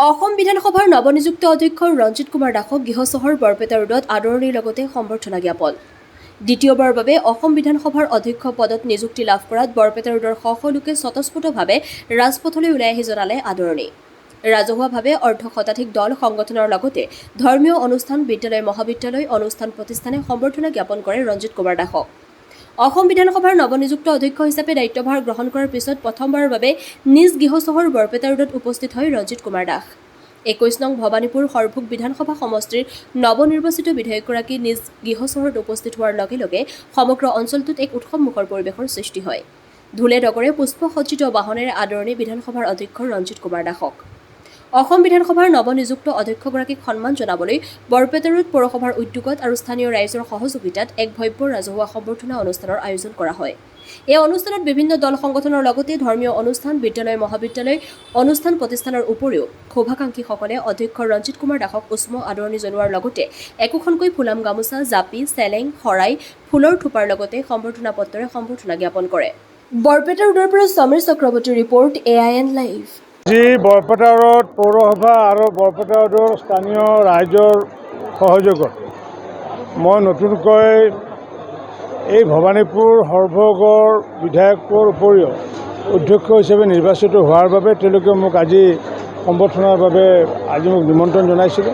অসম বিধানসভাৰ নৱনিযুক্ত অধ্যক্ষ ৰঞ্জিত কুমাৰ দাসক গৃহচহৰ বৰপেটা ৰোডত আদৰণিৰ লগতে সম্বৰ্ধনা জ্ঞাপন। দ্বিতীয়বাৰৰ বাবে অসম বিধানসভাৰ অধ্যক্ষ পদত নিযুক্তি লাভ কৰাত বৰপেটা ৰোডৰ শ শ লোকে স্বতঃস্ফূৰ্তভাৱে ৰাজপথলৈ ওলাই আহি জনালে আদৰণি। ৰাজহুৱাভাৱে অৰ্ধশতাধিক দল সংগঠনৰ লগতে ধৰ্মীয় অনুষ্ঠান, বিদ্যালয়, মহাবিদ্যালয়, অনুষ্ঠান প্ৰতিষ্ঠানে সম্বৰ্ধনা জ্ঞাপন কৰে ৰঞ্জিত কুমাৰ দাসক। অসম বিধানসভাৰ নৱনিযুক্ত অধ্যক্ষ হিচাপে দায়িত্বভাৰ গ্ৰহণ কৰাৰ পিছত প্ৰথমবাৰৰ বাবে নিজ গৃহচহৰ বৰপেটা ৰোডত উপস্থিত হয় ৰঞ্জিত কুমাৰ দাস। 21 নং ভৱানীপুৰ সৰভোগ বিধানসভা সমষ্টিৰ নৱনিৰ্বাচিত বিধায়কগৰাকী নিজ গৃহচহৰত উপস্থিত হোৱাৰ লগে লগে সমগ্ৰ অঞ্চলটোত এক উৎসৱমুখৰ পৰিৱেশৰ সৃষ্টি হয়। ঢোলে ডগৰে পুষ্পসজ্জিত বাহনেৰে আদৰণি বিধানসভাৰ অধ্যক্ষ ৰঞ্জিত কুমাৰ দাসক। অসম বিধানসভাৰ নৱনিযুক্ত অধ্যক্ষগৰাকীক সন্মান জনাবলৈ বৰপেটা ৰোড পৌৰসভাৰ উদ্যোগত আৰু স্থানীয় ৰাইজৰ সহযোগিতাত এক ভব্য ৰাজহুৱা সম্বৰ্ধনা অনুষ্ঠানৰ আয়োজন কৰা হয়। এই অনুষ্ঠানত বিভিন্ন দল সংগঠনৰ লগতে ধৰ্মীয় অনুষ্ঠান, বিদ্যালয়, মহাবিদ্যালয়, অনুষ্ঠান প্ৰতিষ্ঠানৰ উপৰিও শুভাকাংক্ষীসকলে অধ্যক্ষ ৰঞ্জিত কুমাৰ দাসক উষ্ম আদৰণি জনোৱাৰ লগতে একোখনকৈ ফুলাম গামোচা, জাপি, চেলেং, শৰাই, ফুলৰ থোপাৰ লগতে সম্বৰ্ধনা পত্ৰৰে সম্বৰ্ধনা জ্ঞাপন কৰে। বৰপেটা ৰোডৰ পৰা সমীৰ চক্ৰৱৰ্তীৰ ৰিপৰ্ট, AIN লাইভ। যি বৰপেটা ৰোড পৌৰসভা আৰু বৰপেটা ৰোডৰ স্থানীয় ৰাইজৰ সহযোগত মই নতুনকৈ এই ভৱানীপুৰ সৰভোগৰ বিধায়কৰ উপৰিও অধ্যক্ষ হিচাপে নিৰ্বাচিত হোৱাৰ বাবে তেওঁলোকে মোক আজি সম্বৰ্ধনাৰ বাবে মোক নিমন্ত্ৰণ জনাইছিলে।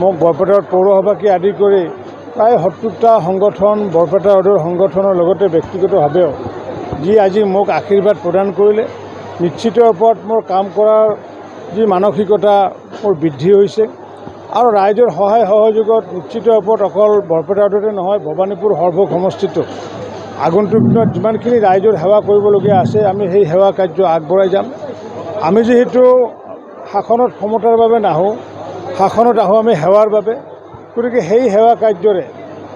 মোক বৰপেটা ৰোড পৌৰসভাকে আদি কৰি প্ৰায় 70টা সংগঠন, বৰপেটা ৰোডৰ সংগঠনৰ লগতে ব্যক্তিগতভাৱেও যি আজি মোক আশীৰ্বাদ প্ৰদান কৰিলে, নিশ্চিত ওপৰত মোৰ কাম কৰাৰ যি মানসিকতা মোৰ বৃদ্ধি হৈছে আৰু ৰাইজৰ সহায় সহযোগত নিশ্চিত ওপৰত অকল বৰপেটা ৰোডতে নহয়, ভৱানীপুৰ সৰভোগ সমষ্টিটো আগন্তুক দিনত যিমানখিনি ৰাইজৰ সেৱা কৰিবলগীয়া আছে আমি সেই সেৱা কাৰ্য আগবঢ়াই যাম। আমি যিহেতু শাসনত ক্ষমতাৰ বাবে নাহোঁ, শাসনত আহোঁ আমি সেৱাৰ বাবে, গতিকে সেই সেৱা কাৰ্যৰে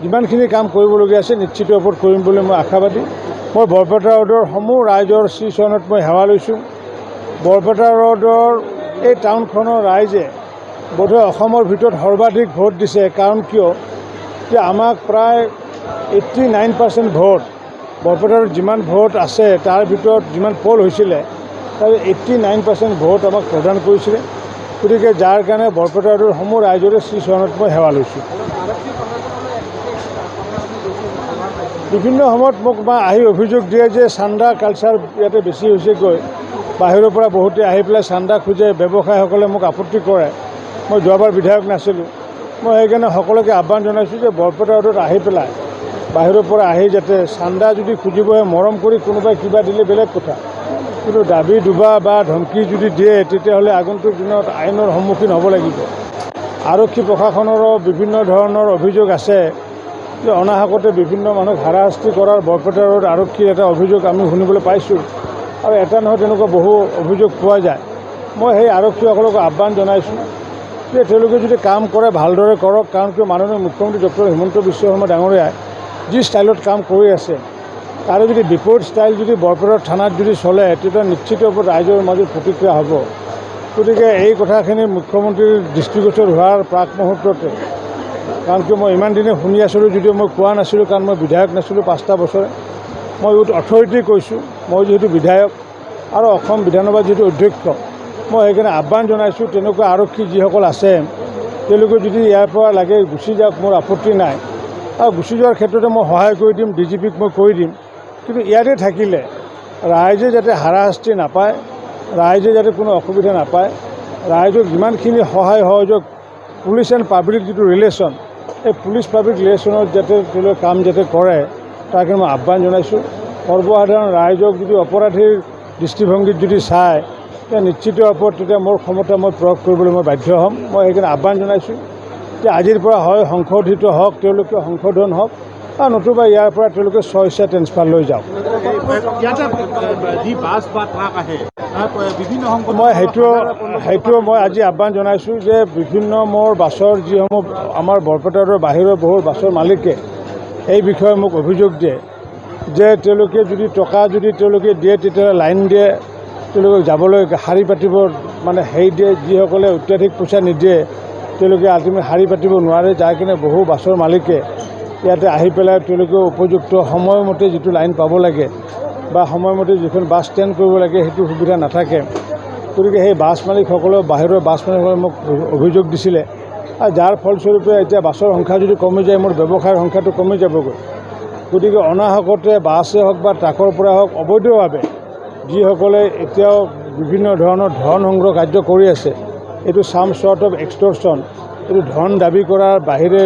যিমানখিনি কাম কৰিবলগীয়া আছে নিশ্চিত ওপৰত কৰিম বুলি মই আশাবাদী। মই বৰপেটা ৰোডৰ সমূহ ৰাইজৰ শ্ৰীচৰণত মই সেৱা লৈছোঁ। বৰপেটা ৰোডৰ এই টাউনখনৰ ৰাইজে বোধহয় অসমৰ ভিতৰত সৰ্বাধিক ভোট দিছে। কাৰণ কিয় যে আমাক প্ৰায় 89% ভোট, বৰপেটা ৰোডত যিমান ভোট আছে তাৰ ভিতৰত যিমান পল হৈছিলে তাৰ 89% ভোট আমাক প্ৰদান কৰিছিলে। গতিকে যাৰ কাৰণে বৰপেটা ৰোডৰ সমূহ ৰাইজৰে শ্ৰীচৰণত মই সেৱা লৈছোঁ। বিভিন্ন সময়ত মোক আহি অভিযোগ দিয়ে যে চান্দা কালচাৰ ইয়াতে বেছি হৈছেগৈ, বাহিৰৰ পৰা বহুতে আহি পেলাই চান্দা খোজে, ব্যৱসায়ীসকলে মোক আপত্তি কৰে। মই যোৱাবাৰ বিধায়ক নাছিলোঁ, মই সেইকাৰণে সকলোকে আহ্বান জনাইছোঁ যে বৰপেটা ৰোডত আহি পেলাই বাহিৰৰ পৰা আহি যাতে চান্দা যদি খুজিবহে, মৰম কৰি কোনোবাই কিবা দিলে বেলেগ কথা, কিন্তু দাবী দুবা বা ধমকি যদি দিয়ে তেতিয়াহ'লে আগন্তুক দিনত আইনৰ সন্মুখীন হ'ব লাগিব। আৰক্ষী প্ৰশাসনৰো বিভিন্ন ধৰণৰ অভিযোগ আছে যে অনাহকতে বিভিন্ন মানুহক হাৰাশাস্তি কৰাৰ বৰপেটা ৰোড আৰক্ষীৰ এটা অভিযোগ আমি শুনিবলৈ পাইছোঁ আৰু এটা নহয় তেনেকুৱা বহু অভিযোগ পোৱা যায়। মই সেই আৰক্ষীসকলক আহ্বান জনাইছোঁ যে তেওঁলোকে যদি কাম কৰে ভালদৰে কৰক, কাৰণ কিয় মাননীয় মুখ্যমন্ত্ৰী ডক্টৰ হিমন্ত বিশ্ব শৰ্মা ডাঙৰীয়াই যি ষ্টাইলত কাম কৰি আছে তাৰে যদি বিপৰীত ষ্টাইল যদি বৰপেটা থানাত যদি চলে তেতিয়া নিশ্চিত ওপৰত ৰাইজৰ মাজত প্ৰতিক্ৰিয়া হ'ব। গতিকে এই কথাখিনি মুখ্যমন্ত্ৰীৰ দৃষ্টিগোচৰ হোৱাৰ প্ৰাক মুহূৰ্ততে, কাৰণ কিয় মই ইমান দিনে শুনি আছিলোঁ যদিও মই কোৱা নাছিলোঁ, কাৰণ মই বিধায়ক নাছিলোঁ 5টা বছৰে। মই উইথ অথৰিটি কৈছোঁ, মই যিহেতু বিধায়ক আৰু অসম বিধানসভাৰ যিহেতু অধ্যক্ষ, মই সেইকাৰণে আহ্বান জনাইছোঁ তেনেকুৱা আৰক্ষী যিসকল আছে তেওঁলোকে যদি ইয়াৰ পৰা লাগে গুচি যাওক, মোৰ আপত্তি নাই আৰু গুচি যোৱাৰ ক্ষেত্ৰতে মই সহায় কৰি দিম, DGPক মই কৰি দিম। কিন্তু ইয়াতে থাকিলে ৰাইজে যাতে হাৰাশাস্তি নাপায়, ৰাইজে যাতে কোনো অসুবিধা নাপায়, ৰাইজক যিমানখিনি সহায় সহযোগ পুলিচ এণ্ড পাব্লিক যিটো ৰিলেশ্যন, এই পুলিচ পাব্লিক ৰিলেশ্যনত যাতে তেওঁলোকে কাম যাতে কৰে তাৰ কাৰণে মই আহ্বান জনাইছোঁ। সৰ্বসাধাৰণ ৰাইজক যদি অপৰাধীৰ দৃষ্টিভংগীত যদি চায় তেতিয়া নিশ্চিত ওপৰত তেতিয়া মোৰ ক্ষমতা মই প্ৰয়োগ কৰিবলৈ মই বাধ্য হ'ম। মই সেইকাৰণে আহ্বান জনাইছোঁ যে আজিৰ পৰা হয় সংশোধিত হওক, তেওঁলোকে সংশোধন হওক আৰু নতুবা ইয়াৰ পৰা তেওঁলোকে স্বইচ্ছা ট্ৰেন্সফাৰ লৈ যাওক। মই সেইটো মই আজি আহ্বান জনাইছোঁ যে বিভিন্ন মোৰ বাছৰ যিসমূহ আমাৰ বৰপেটা ৰোডৰ বাহিৰৰ বহু বাছৰ মালিকে এই বিষয়ে মোক অভিযোগ দিয়ে যে তেওঁলোকে যদি টকা যদি তেওঁলোকে দিয়ে তেতিয়াহ'লে লাইন দিয়ে, তেওঁলোকে যাবলৈ শাৰী পাতিব মানে হেৰি দিয়ে, যিসকলে অত্যাধিক পইচা নিদিয়ে তেওঁলোকে আল্টিমেট শাৰী পাতিব নোৱাৰে, যাৰ কাৰণে বহু বাছৰ মালিকে ইয়াতে আহি পেলাই তেওঁলোকে উপযুক্ত সময়মতে যিটো লাইন পাব লাগে বা সময়মতে যিখন বাছ ষ্টেণ্ড কৰিব লাগে সেইটো সুবিধা নাথাকে। গতিকে সেই বাছ মালিকসকলেও বাহিৰৰ বাছ মালিকসকলে মোক অভিযোগ দিছিলে আৰু যাৰ ফলস্বৰূপে এতিয়া বাছৰ সংখ্যা যদি কমি যায় মোৰ ব্যৱসায়ৰ সংখ্যাটো কমি যাবগৈ। গতিকে অনাহকতে বাছে হওক বা ট্ৰাকৰ পৰা হওক অবৈধভাৱে যিসকলে এতিয়াও বিভিন্ন ধৰণৰ ধন সংগ্ৰহ কাৰ্য কৰি আছে, এইটো ছাম শ্বৰ্ট অফ এক্সটৰ্চন, এইটো ধন দাবী কৰাৰ বাহিৰে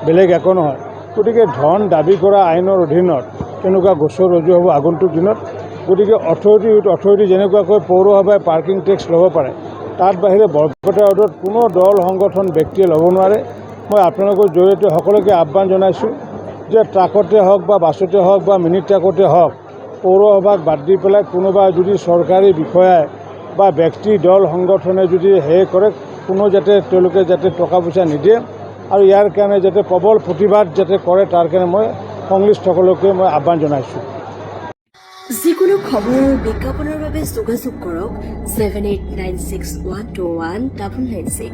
বেলেগ একো নহয়। গতিকে ধন দাবী কৰা আইনৰ অধীনত তেনেকুৱা গোচৰ ৰুজু হ'ব আগন্তুক দিনত। গতিকে অথৰিটি যেনেকুৱাকৈ পৌৰসভাই পাৰ্কিং টেক্স ল'ব পাৰে, তাত বাহিৰে বৰপেটা ৰোডত কোনো দল সংগঠন ব্যক্তিয়ে ল'ব নোৱাৰে। মই আপোনালোকৰ জৰিয়তে সকলোকে আহ্বান জনাইছোঁ যে ট্ৰাকতে হওক বা বাছতে হওক বা মিনি ট্ৰাকতে হওক পৌৰসভাক বাদ দি পেলাই কোনোবা যদি চৰকাৰী বিষয়াই বা ব্যক্তি দল সংগঠনে যদি কৰে কোনো যাতে তেওঁলোকে যাতে টকা পইচা নিদিয়ে আৰু ইয়াৰ কাৰণে যাতে প্ৰবল প্ৰতিবাদ যাতে কৰে তাৰ কাৰণে মই সংশ্লিষ্টসকলকে মই আহ্বান জনাইছোঁ। যিকোনো খবৰ আৰু বিজ্ঞাপনৰ বাবে যোগাযোগ কৰক 7896121996।